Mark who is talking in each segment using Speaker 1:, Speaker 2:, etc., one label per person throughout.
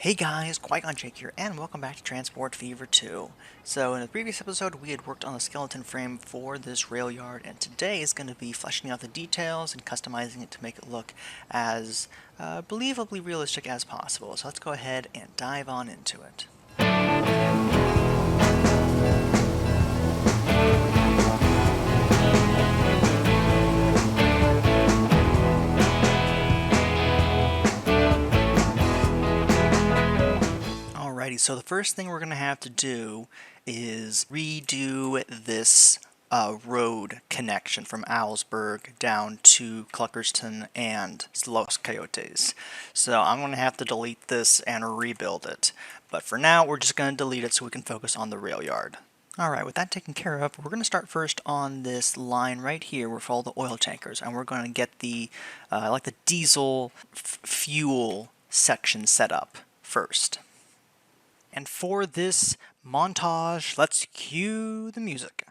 Speaker 1: Hey guys, Qui-Gon Jake here, and welcome back to Transport Fever 2. So in the previous episode, we had worked on the skeleton frame for this rail yard, and today is going to be fleshing out the details and customizing it to make it look as believably realistic as possible. So let's go ahead and dive on into it. Alrighty, so the first thing we're going to have to do is redo this road connection from Owlsburg down to Cluckerston and Los Coyotes. So I'm going to have to delete this and rebuild it. But for now, we're just going to delete it so we can focus on the rail yard. Alright, with that taken care of, we're going to start first on this line right here with all the oil tankers. And we're going to get the, like the diesel fuel section set up first. And for this montage, let's cue the music.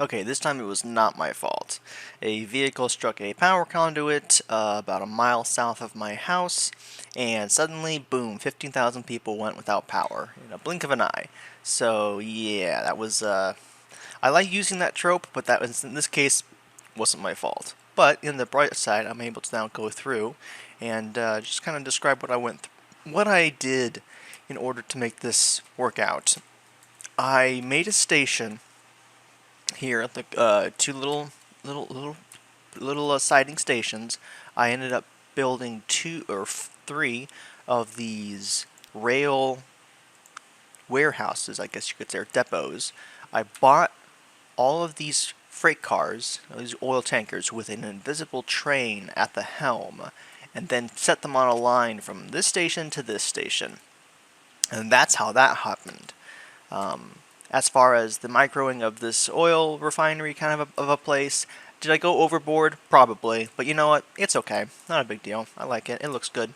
Speaker 1: Okay, this time it was not my fault. A vehicle struck a power conduit about a mile south of my house, and suddenly, boom, 15,000 people went without power in a blink of an eye. So, yeah, that was, I like using that trope, but that was, in this case, wasn't my fault. But, in the bright side, I'm able to now go through and just kind of describe what I did in order to make this work out. I made a station here at the two little siding stations. I ended up building two or three of these rail warehouses, I guess you could say, or depots. I bought all of these freight cars, these oil tankers, with an invisible train at the helm, and then set them on a line from this station to this station. And that's how that happened. As far as the microing of this oil refinery kind of a place, did I go overboard? Probably. But you know what? It's okay. Not a big deal. I like it. It looks good.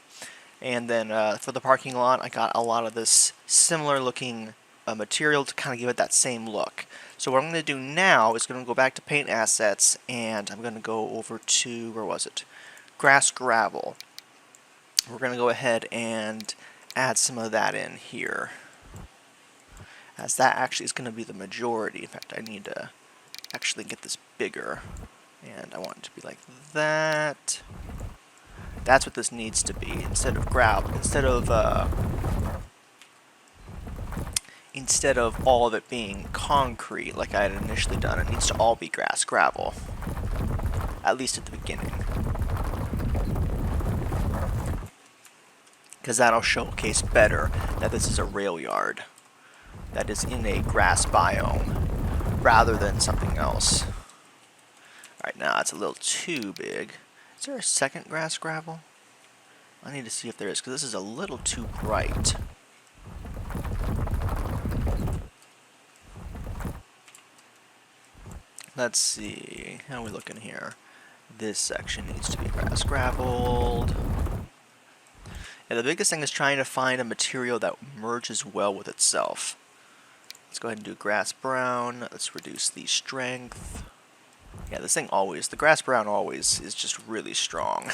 Speaker 1: And then for the parking lot, I got a lot of this similar looking material to kind of give it that same look. So what I'm going to do now is going to go back to paint assets, and I'm going to go over to, where was it? Grass gravel. We're going to go ahead and add some of that in here, as that actually is going to be the majority. In fact, I need to actually get this bigger, and I want it to be like that. That's what this needs to be. Instead of all of it being concrete like I had initially done, it needs to all be grass gravel, at least at the beginning, because that'll showcase better that this is a rail yard that is in a grass biome rather than something else. Alright, now it's a little too big. Is there a second grass gravel? I need to see if there is, because this is a little too bright. Let's see, how are we looking here? This section needs to be grass graveled. And the biggest thing is trying to find a material that merges well with itself. Let's go ahead and do grass brown. Let's reduce the strength. Yeah, the grass brown always is just really strong.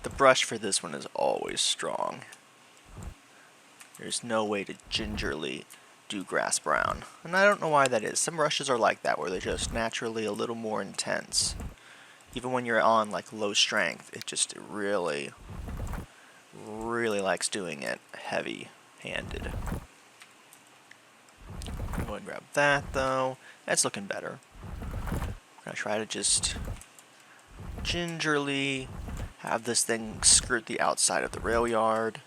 Speaker 1: The brush for this one is always strong. There's no way to gingerly do grass brown. And I don't know why that is. Some brushes are like that, where they're just naturally a little more intense. Even when you're on like low strength, it really likes doing it heavy-handed. I'm going to go and grab that though. That's looking better. I'm going to try to just gingerly have this thing skirt the outside of the rail yard.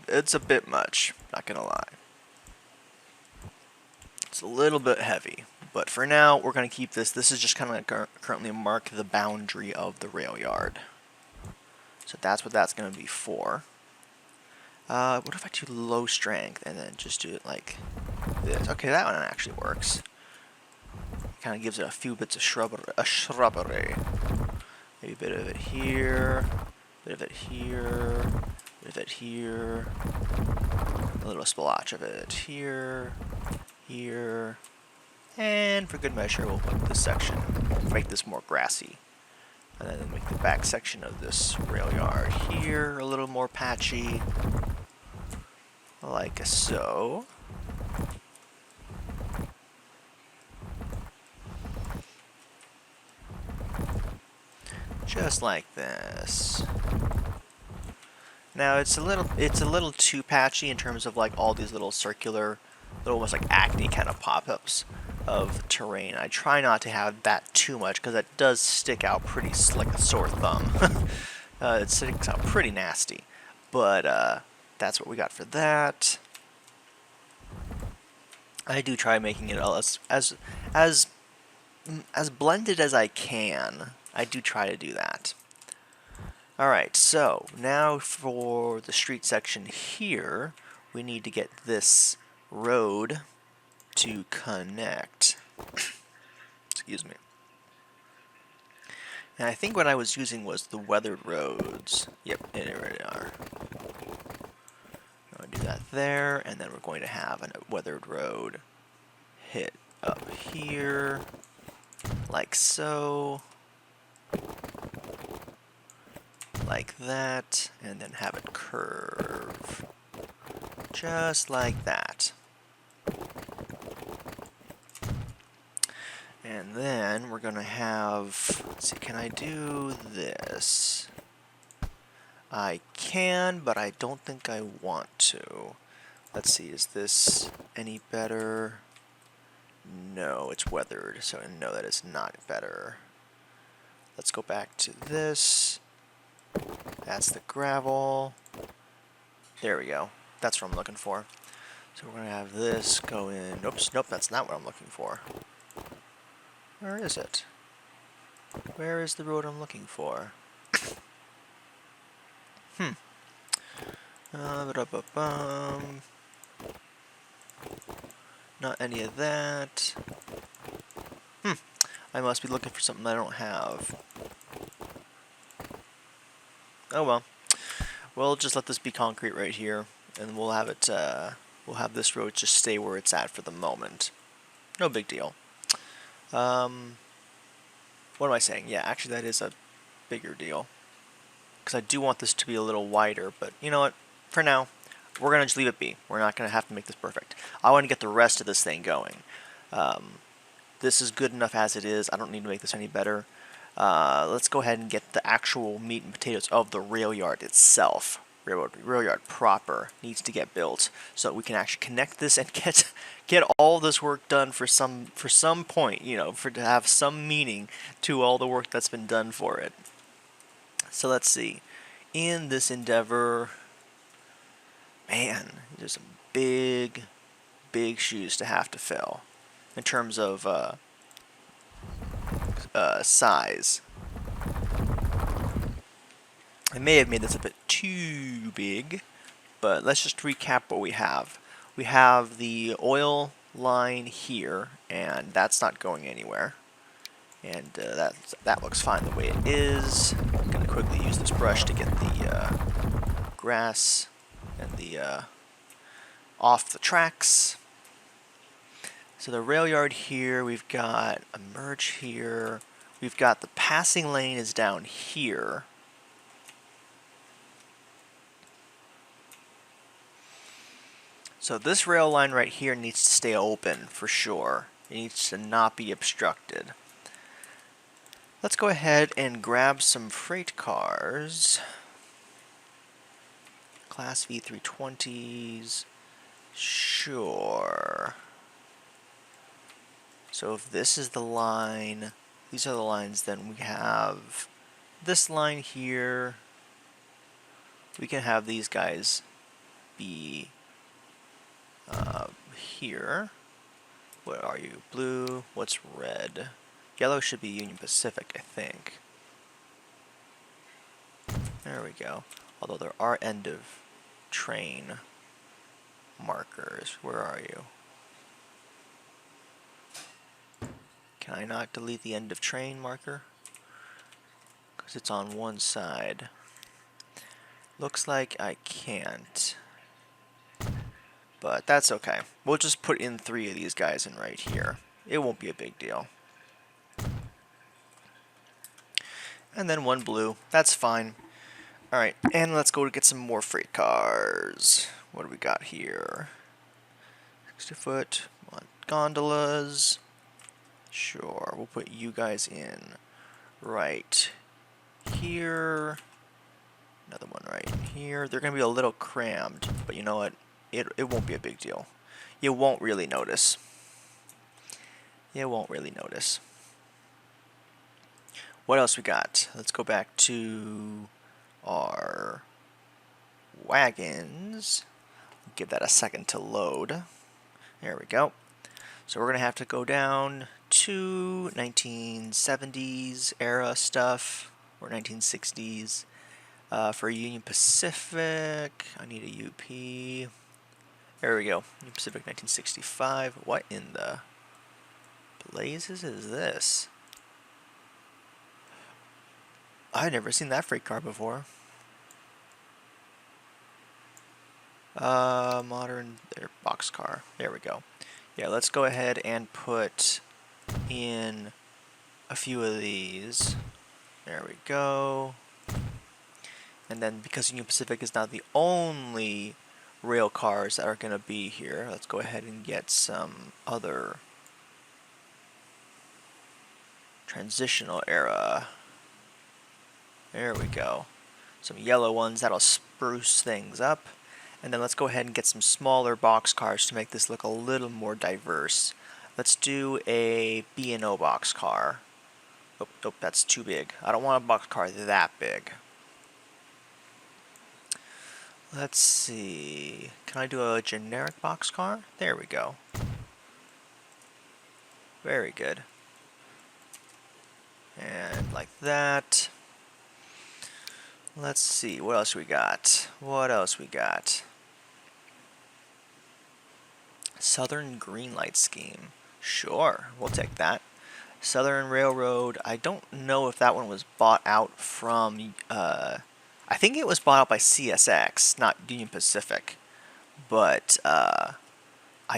Speaker 1: It's a bit much, not gonna lie. It's a little bit heavy, but for now we're gonna keep this. This is just kind of currently mark the boundary of the rail yard. So that's what that's gonna be for. What if I do low strength and then just do it like this? Okay, that one actually works. Kind of gives it a few bits of shrubbery. Maybe a bit of it here, a bit of it here, a bit of it here, a little splotch of it here, here, and for good measure we'll put this section, make this more grassy. And then make the back section of this rail yard here a little more patchy, like so. Just like this. Now it's a little too patchy in terms of like all these little circular, almost like acne kind of pop-ups of terrain. I try not to have that too much because that does stick out pretty like a sore thumb. It sticks out pretty nasty, but that's what we got for that. I do try making it as blended as I can. I do try to do that. Alright, so now for the street section here, we need to get this road to connect. Excuse me. And I think what I was using was the weathered roads. Yep, here they are. I'm going to do that there, and then we're going to have a weathered road hit up here, like so, like that, and then have it curve, just like that. And then we're going to have, let's see, can I do this? I can, but I don't think I want to. Let's see, is this any better? No, it's weathered, so no, that is not better. Let's go back to this. That's the gravel. There we go. That's what I'm looking for. So we're going to have this go in. Oops, nope, that's not what I'm looking for. Where is it? Where is the road I'm looking for? Not any of that. I must be looking for something I don't have. Oh well. We'll just let this be concrete right here, and we'll have it. We'll have this road just stay where it's at for the moment. No big deal. What am I saying? Yeah, actually that is a bigger deal. Because I do want this to be a little wider, but you know what? For now, we're going to just leave it be. We're not going to have to make this perfect. I want to get the rest of this thing going. This is good enough as it is. I don't need to make this any better. Let's go ahead and get the actual meat and potatoes of the rail yard itself. Rail yard proper needs to get built so that we can actually connect this and get all this work done for some point, you know, to have some meaning to all the work that's been done for it. So let's see. In this endeavor, man, there's some big shoes to have to fill in terms of size. I may have made this a bit too big, but let's just recap what we have. We have the oil line here, and that's not going anywhere. And that looks fine the way it is. I'm going to quickly use this brush to get the grass and the off the tracks. So the rail yard here, we've got a merge here. We've got the passing lane is down here. So this rail line right here needs to stay open for sure. It needs to not be obstructed. Let's go ahead and grab some freight cars. Class V320s. Sure. So if this is the line, these are the lines, then we have this line here. We can have these guys be here. What are you? Blue. What's red? Yellow should be Union Pacific, I think. There we go. Although there are end of train markers. Where are you? Can I not delete the end of train marker? Because it's on one side. Looks like I can't. But that's okay. We'll just put in 3 of these guys in right here. It won't be a big deal. And then 1 blue. That's fine. Alright, and let's go to get some more freight cars. What do we got here? 60-foot gondolas. Sure, we'll put you guys in right here. Another one right here. They're going to be a little crammed, but you know what? It won't be a big deal. You won't really notice. You won't really notice. What else we got? Let's go back to our wagons. Give that a second to load. There we go. So we're going to have to go down to 1970s era stuff, or 1960s. For Union Pacific, I need a UP. There we go. Union Pacific 1965. What in the blazes is this? I've never seen that freight car before. Modern boxcar. There we go. Yeah, let's go ahead and put in a few of these. There we go. And then because Union Pacific is not the only rail cars that are going to be here, let's go ahead and get some other transitional era. There we go. Some yellow ones that'll spruce things up. And then let's go ahead and get some smaller boxcars to make this look a little more diverse. Let's do a B&O boxcar. Oh, nope, that's too big. I don't want a boxcar that big. Let's see. Can I do a generic boxcar? There we go. Very good. And like that. Let's see. What else we got? What else we got? Southern Green Light Scheme. Sure, we'll take that. Southern Railroad. I don't know if that one was bought out from. I think it was bought out by CSX, not Union Pacific. But I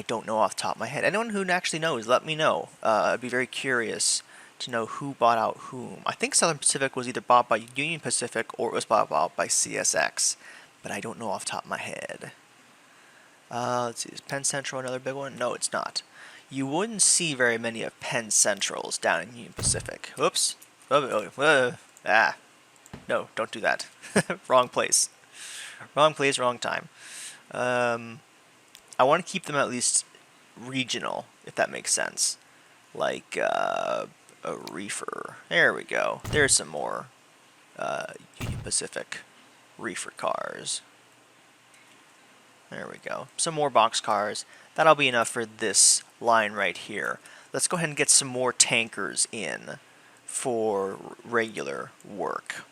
Speaker 1: don't know off the top of my head. Anyone who actually knows, let me know. I'd be very curious to know who bought out whom. I think Southern Pacific was either bought by Union Pacific or it was bought out by CSX, but I don't know off the top of my head. Let's see, is Penn Central another big one? No, it's not. You wouldn't see very many of Penn Centrals down in Union Pacific. Oops. Ah. No, don't do that. Wrong place. Wrong place, wrong time. I want to keep them at least regional, if that makes sense. Like a reefer. There we go. There's some more Union Pacific reefer cars. There we go. Some more box cars. That'll be enough for this line right here. Let's go ahead and get some more tankers in for regular work.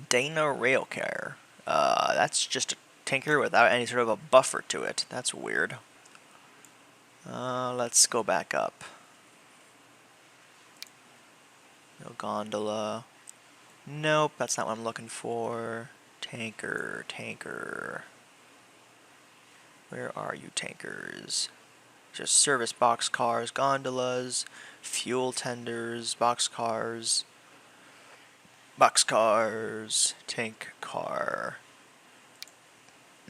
Speaker 1: Dana Railcar. That's just a tanker without any sort of a buffer to it. That's weird. Let's go back up. No gondola. Nope, that's not what I'm looking for. Tanker. Where are you, tankers? Just service box cars, gondolas, fuel tenders, box cars, tank car.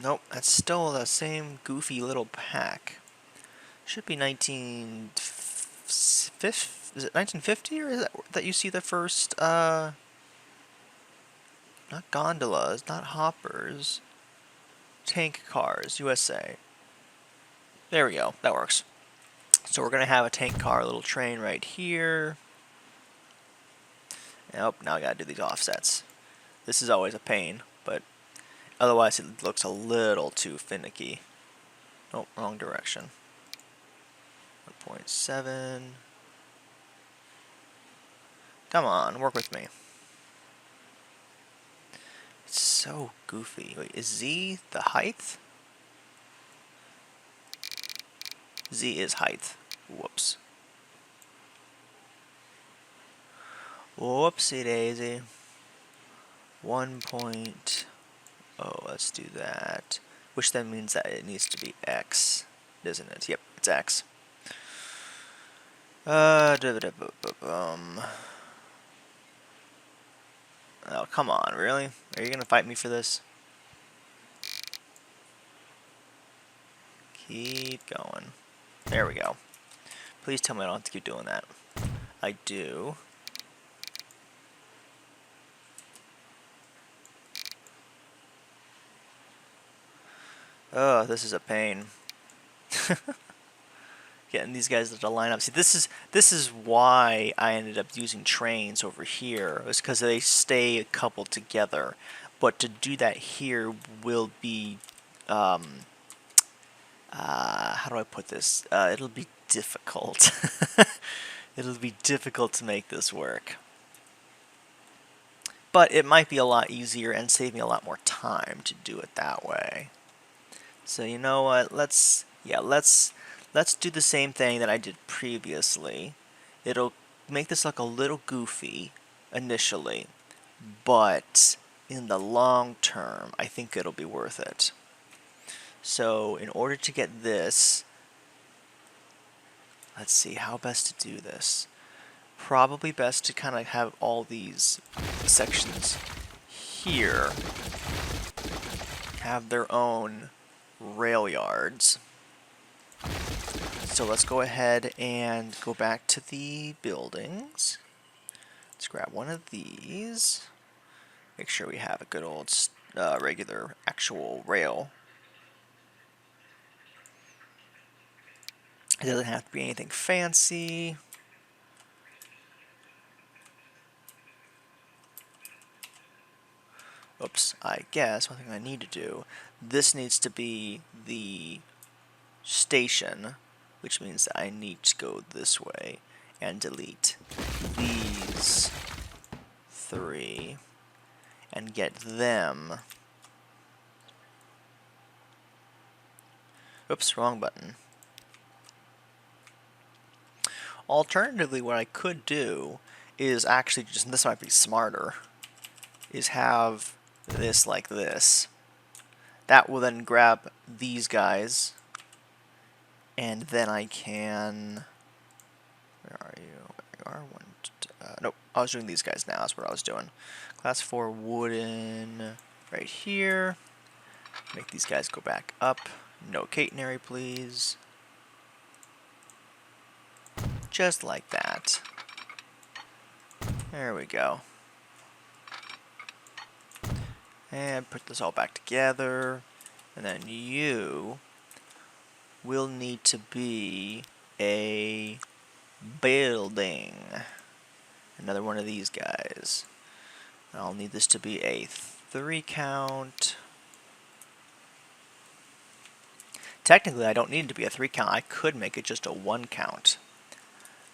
Speaker 1: Nope, that's still the same goofy little pack. Should be 1950. Is it 1950 or is that you see the first? Not gondolas, not hoppers. Tank cars, USA. There we go. That works. So we're gonna have a tank car, little train right here. Nope. Now I gotta do these offsets. This is always a pain, but otherwise it looks a little too finicky. Nope, wrong direction. 1.7. Come on, work with me. It's so goofy. Wait, is Z the height? Z is height. Whoops. Whoopsie daisy. 1.0, let's do that. Which then means that it needs to be X, doesn't it? Yep, it's X. Oh, come on, really? Are you gonna fight me for this? Keep going. There we go. Please tell me I don't have to keep doing that. I do. Oh, this is a pain. Getting these guys to line up. See, this is why I ended up using trains over here. It's because they stay coupled together. But to do that here will be, how do I put this? It'll be difficult. It'll be difficult to make this work. But it might be a lot easier and save me a lot more time to do it that way. So you know what? Let's do the same thing that I did previously. It'll make this look a little goofy initially, but in the long term, I think it'll be worth it. So in order to get this, let's see how best to do this. Probably best to kind of have all these sections here have their own rail yards. So let's go ahead and go back to the buildings. Let's grab one of these. Make sure we have a good old regular actual rail. It doesn't have to be anything fancy. Oops, I guess one thing I need to do, this needs to be the station, which means that I need to go this way and delete these 3 and get them. Oops, wrong button. Alternatively, what I could do is actually just, this might be smarter, is have this like this. That will then grab these guys, and then I can, where are you? There you are. Nope, I was doing these guys now, that's what I was doing. Class 4 wooden right here. Make these guys go back up. No catenary, please. Just like that. There we go. And put this all back together. And then you will need to be a building. Another one of these guys. I'll need this to be a 3 count. Technically, I don't need it to be a 3 count. I could make it just a 1 count.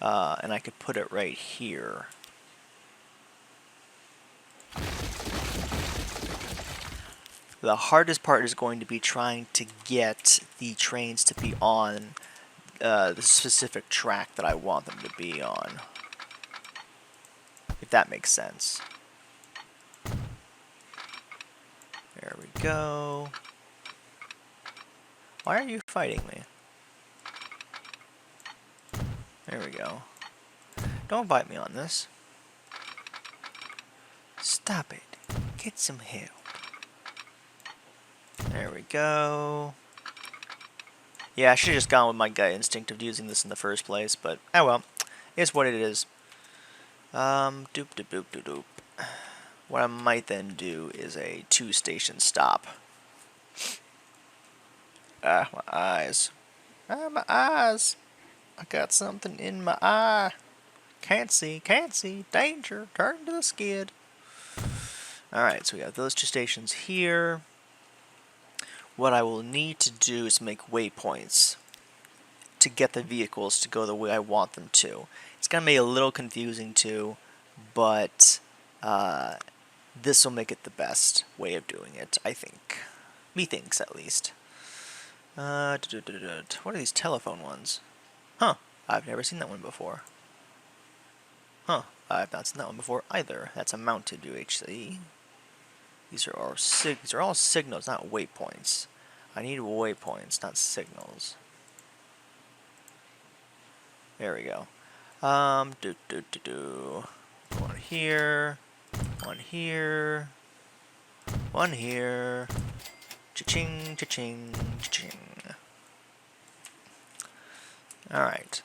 Speaker 1: And I could put it right here. The hardest part is going to be trying to get the trains to be on the specific track that I want them to be on. If that makes sense. There we go. Why are you fighting me? There we go. Don't bite me on this. Stop it. Get some help. There we go. Yeah, I should have just gone with my gut instinct of using this in the first place, but oh well. It's what it is. Doop doop doop doop doop. What I might then do is a 2-station stop. Ah, my eyes. Ah, my eyes. I got something in my eye. Can't see, danger, turn to the skid. Alright, so we got those 2 stations here. What I will need to do is make waypoints to get the vehicles to go the way I want them to. It's going to be a little confusing too, but this will make it the best way of doing it, I think. Methinks, at least. What are these telephone ones? Huh, I've never seen that one before. Huh, I've not seen that one before either. That's a mounted UHC. These are all signals, not waypoints. I need waypoints, not signals. There we go. One here, one here, one here. Cha-ching, cha-ching, cha-ching. Alright.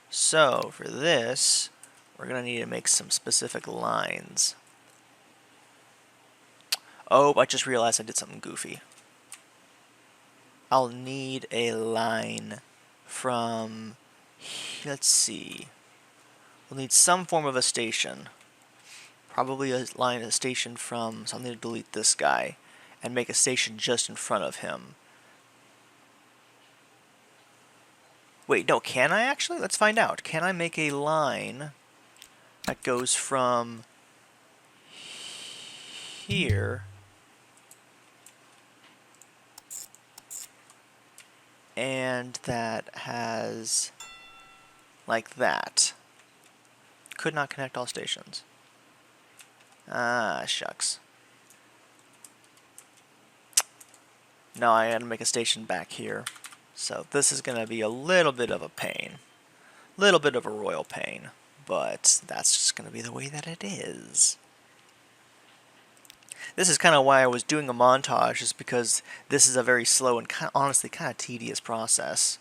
Speaker 1: So, for this, we're going to need to make some specific lines. Oh, I just realized I did something goofy. I'll need a line from, let's see, we'll need some form of a station. Probably a station from, so I'll need to delete this guy and make a station just in front of him. Wait, no, can I actually? Let's find out. Can I make a line that goes from here and that has like that? Could not connect all stations. Ah, shucks. Now I gotta make a station back here. So this is gonna be a little bit of a pain. Little bit of a royal pain. But that's just gonna be the way that it is. This is kind of why I was doing a montage, is because this is a very slow and honestly kind of tedious process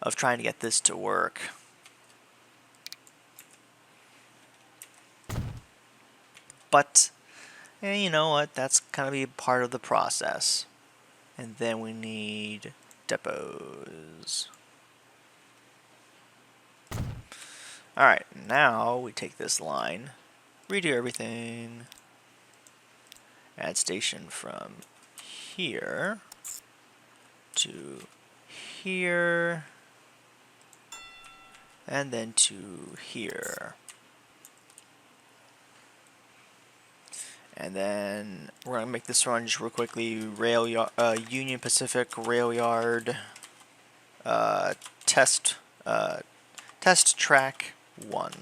Speaker 1: of trying to get this to work. But, you know what, that's kind of be part of the process. And then we need depots. Alright, now we take this line, redo everything, add station from here to here, and then to here. And then we're going to make this run just real quickly. Union Pacific Railyard test track 1.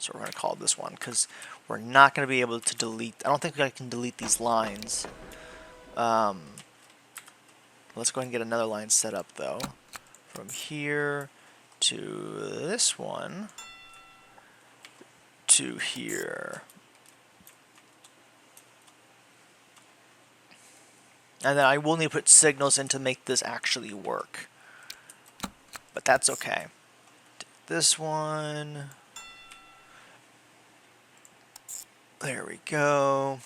Speaker 1: So we're going to call this one because we're not going to be able to delete. I don't think I can delete these lines. Let's go ahead and get another line set up though. From here to this one to here. And then I will need to put signals in to make this actually work. But that's okay. This one. There we go.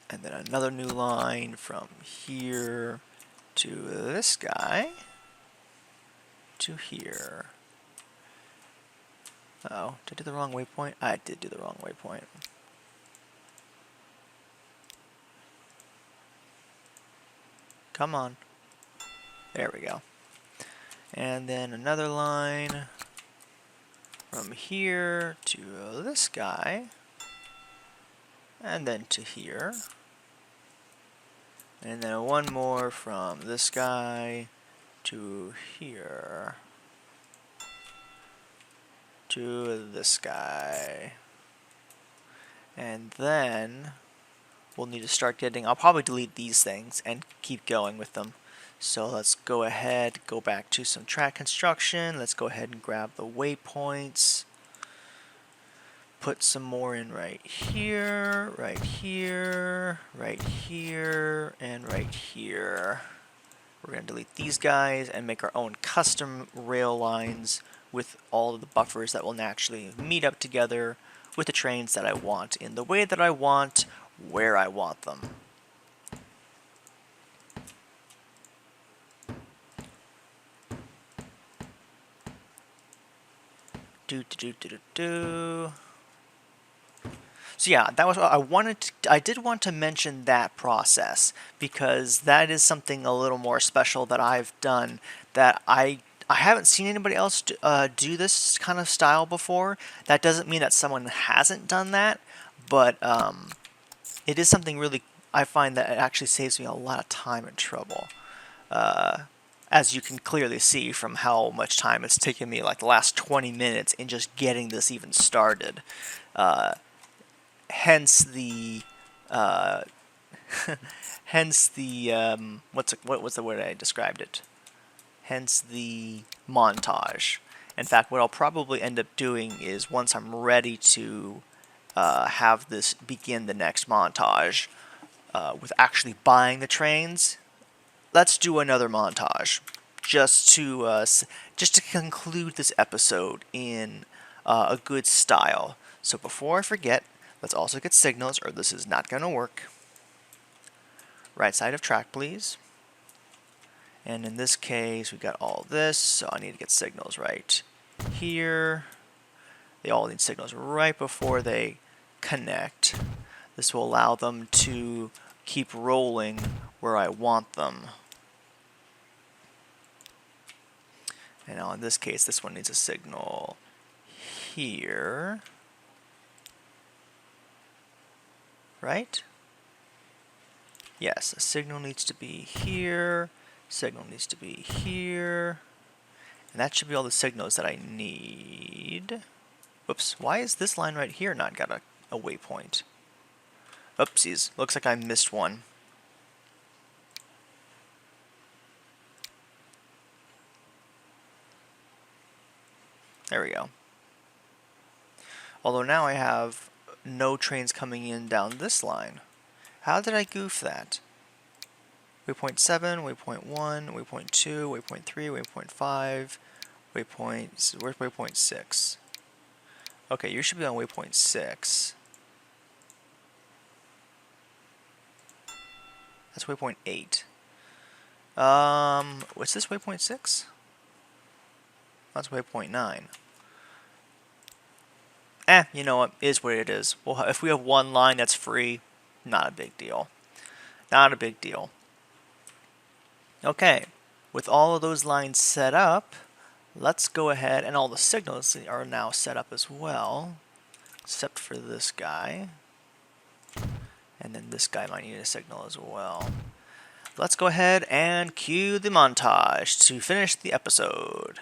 Speaker 1: And then another new line from here to this guy to here. Uh-oh, did I do the wrong waypoint? I did do the wrong waypoint. Come on. There we go. And then another line from here to this guy. And then to here. And then one more from this guy to here. To this guy. And then we'll need to start getting, I'll probably delete these things and keep going with them. So let's go ahead, go back to some track construction. Let's go ahead and grab the waypoints. Put some more in right here, right here, right here, and right here. We're going to delete these guys and make our own custom rail lines with all of the buffers that will naturally meet up together with the trains that I want in the way that I want, where I want them. So yeah, that was what I wanted to, I did want to mention that process because that is something a little more special that I've done that I haven't seen anybody else do this kind of style before. That doesn't mean that someone hasn't done that, but it is something really, I find that it actually saves me a lot of time and trouble. As you can clearly see from how much time it's taken me, like the last 20 minutes in just getting this even started. Hence the what was the word I described it? Hence the montage. In fact, what I'll probably end up doing is once I'm ready to have this begin the next montage with actually buying the trains, let's do another montage just to conclude this episode in a good style. So before I forget, let's also get signals, or this is not going to work. Right side of track, please. And in this case, we got all this, so I need to get signals right here. They all need signals right before they connect. This will allow them to keep rolling where I want them. And now in this case, this one needs a signal here. Right? Yes, a signal needs to be here. Signal needs to be here. And that should be all the signals that I need. Whoops, why is this line right here not got a waypoint? Oopsies, looks like I missed one. There we go. Although now I have no trains coming in down this line. How did I goof that? Waypoint 7, waypoint 1, waypoint 2, waypoint 3, waypoint 5, where's waypoint 6? Okay, you should be on waypoint 6. That's waypoint 8. What's this, waypoint 6? That's waypoint 9. You know what? It is what it is. Well, if we have one line that's free, not a big deal. Not a big deal. Okay, with all of those lines set up, let's go ahead, and all the signals are now set up as well, except for this guy. And then this guy might need a signal as well. Let's go ahead and cue the montage to finish the episode.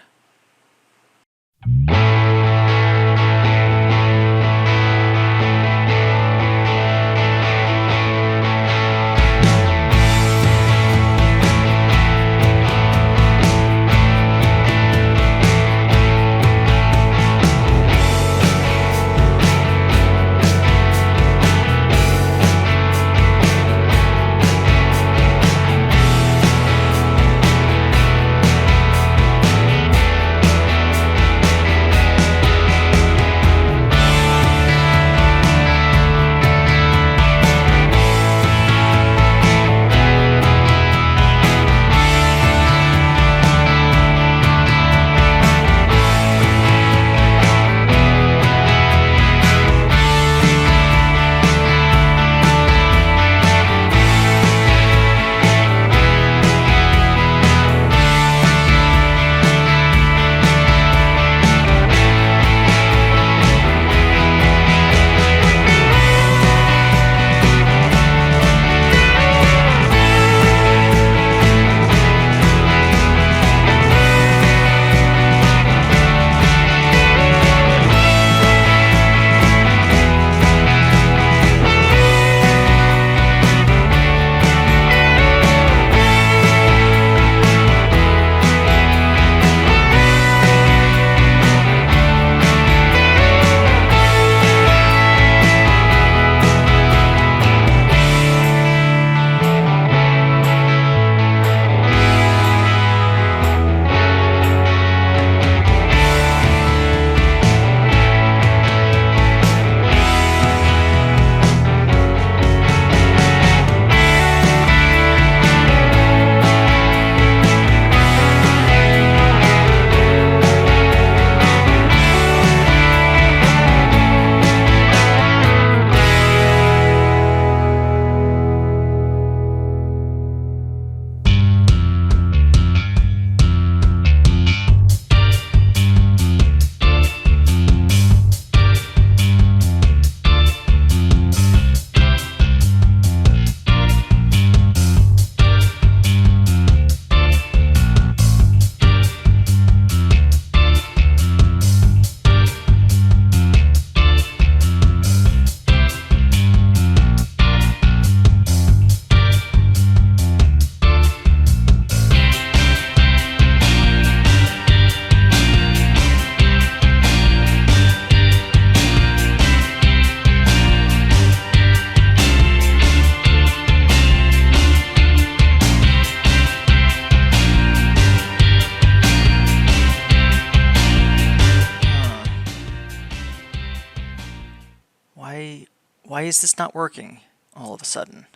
Speaker 1: Why is this not working all of a sudden?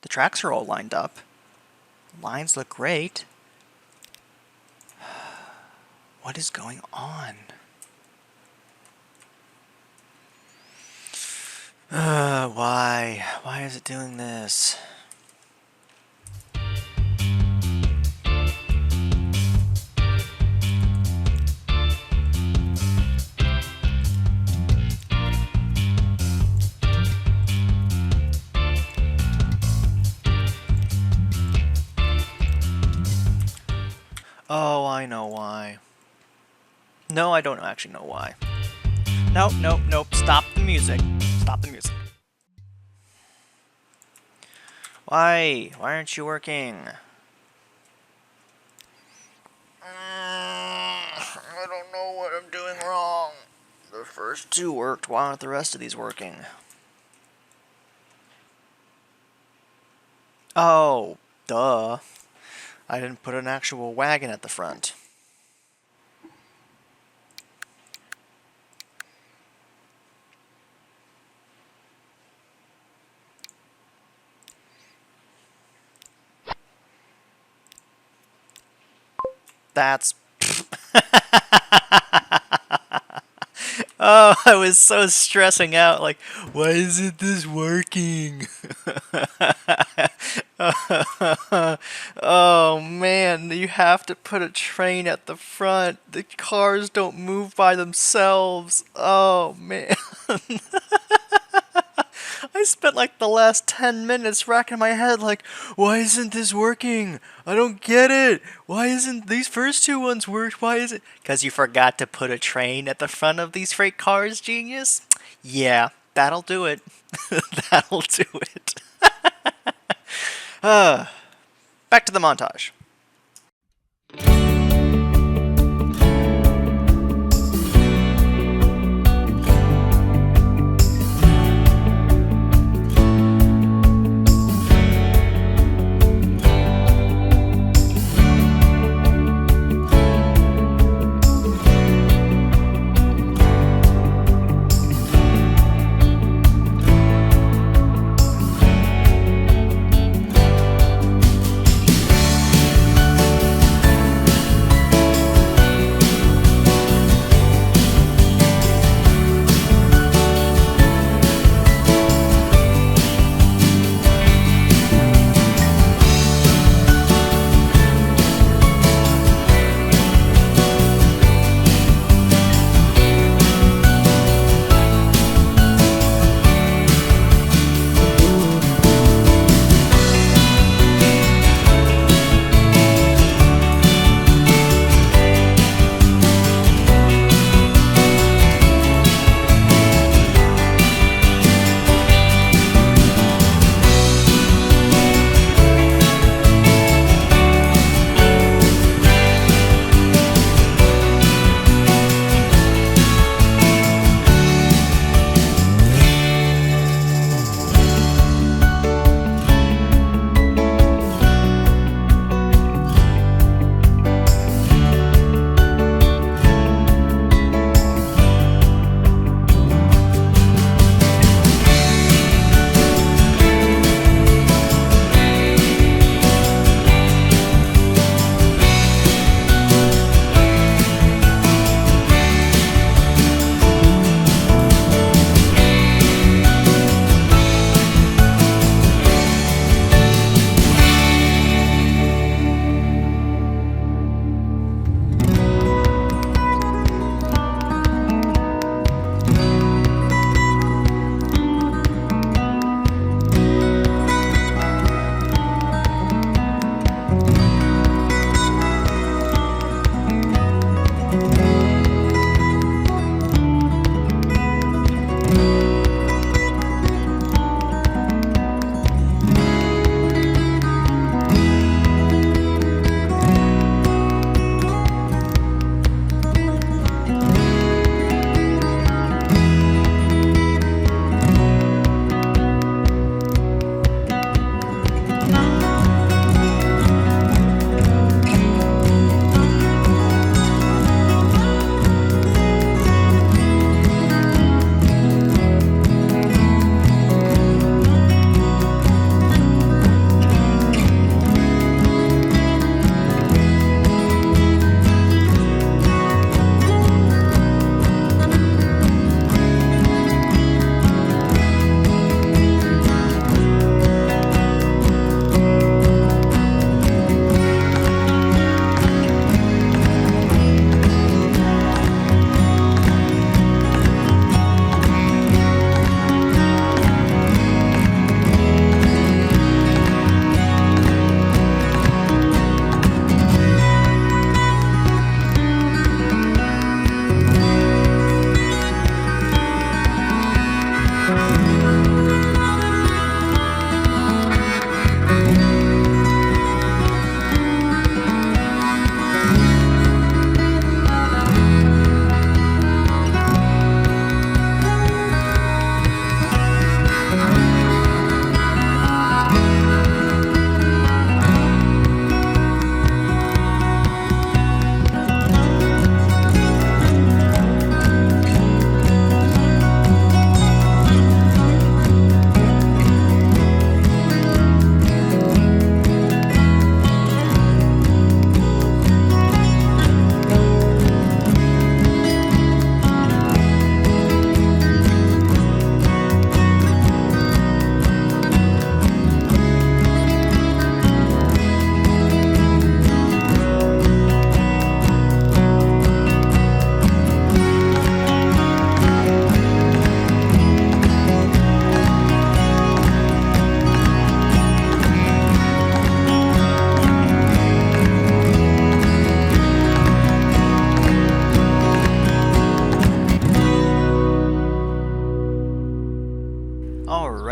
Speaker 1: The tracks are all lined up. Lines look great. What is going on? Why? Why is it doing this? Oh, I know why. No, I don't actually know why. Nope, nope, nope. Stop the music. Stop the music. Why? Why aren't you working? I don't know what I'm doing first two worked. Why aren't the rest of these working? Oh, duh. I didn't put an actual wagon at the front. That's... Oh, I was so stressing out, like, why isn't this working? Oh man, you have to put a train at the front. The cars don't move by themselves. Oh man. I spent like the last 10 minutes racking my head like, why isn't this working? I don't get it. Why isn't these first two ones worked? Why is it? Because you forgot to put a train at the front of these freight cars, genius? Yeah, that'll do it. That'll do it. Back to the montage.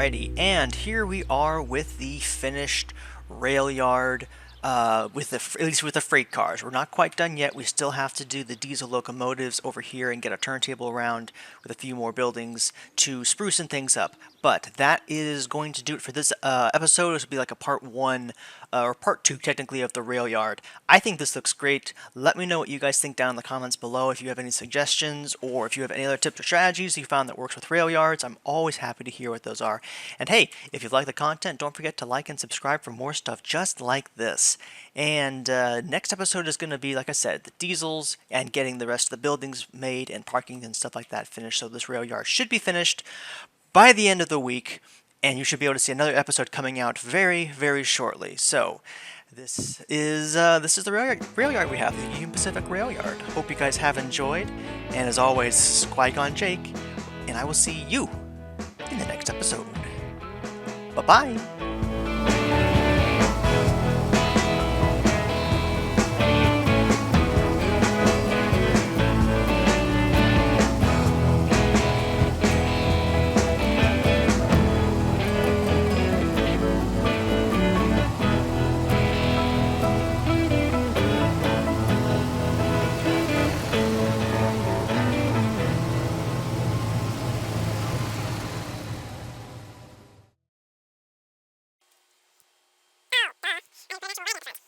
Speaker 1: Alrighty, and here we are with the finished rail yard. At least with the freight cars. We're not quite done yet. We still have to do the diesel locomotives over here and get a turntable around with a few more buildings to sprucing things up. But that is going to do it for this episode. This will be like a part 1 or part 2 technically of the rail yard. I think this looks great. Let me know what you guys think down in the comments below. If you have any suggestions or if you have any other tips or strategies you found that works with rail yards, I'm always happy to hear what those are. And hey, if you like the content, don't forget to like and subscribe for more stuff just like this. And next episode is going to be, like I said, the diesels and getting the rest of the buildings made and parking and stuff like that finished. So this rail yard should be finished by the end of the week, and you should be able to see another episode coming out very, very shortly. So this is the rail yard we have, the Union Pacific Rail Yard. Hope you guys have enjoyed, and as always, Qui-Gon Jake, and I will see you in the next episode. Bye-bye!
Speaker 2: I finished already first.